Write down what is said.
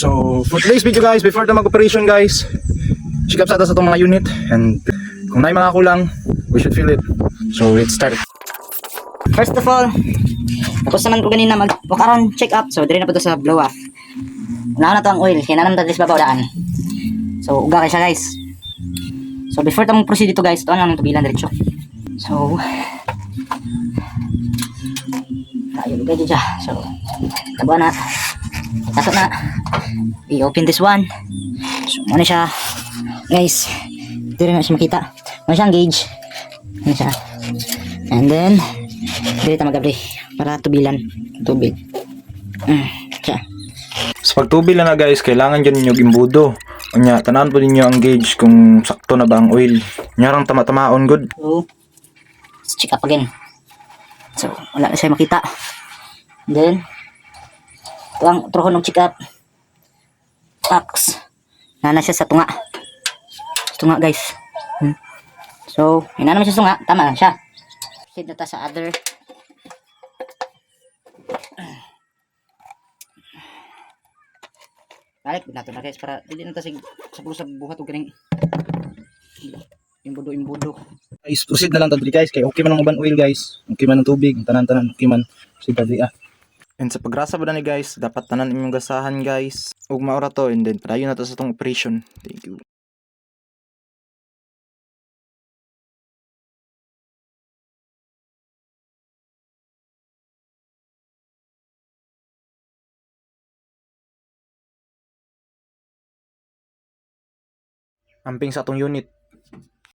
So for today's video guys, before the mag-operation guys, check up sa atas itong mga unit, and kung may mga kulang, we should feel it. So let's start. First of all, tapos naman ko ganina mag-wakaron check up. So dire na po to sa blow off. Una na to ang oil, kaya naman tatis babaw daan. So uga kay siya guys. So before ta mo proceed dito guys, ito na lang tubilan diretso. So tayo lugay dito siya. So tabo na. Tasok na. We open this one. So muna siya guys. Dire na siya makita. Muna siyang gauge. Muna siya. And then dire ta magabri para tubilan tubig. Siya. Sa pagtubil na guys, kailangan dyan ninyo gimbudo. Kanya, tanahan po ninyo ang gauge kung sakto na ba ang oil. Nyarang tama-tamaon good. So, let's check up again. So, wala na siya makita. Then, ito ang trohon ng check up. Tax. Nana siya sa tunga. Sa tunga guys. So, ina naman siya sa tunga. Tama lang siya. Proceed na ta sa other. Balik nato na guys para dili na ta sa buhat og ganing imbudo. Guys, proceed na lang tadri guys, kay okay man ang uban oil guys. Okay man ang tubig, tanan-tanan okay man. Proceed tadri ah. And sa pagrasa ba ni guys, dapat tanan inyong gasahan guys. Ug maura to, and then padayon na to sa tong operation. Thank you. Amping sa atong unit.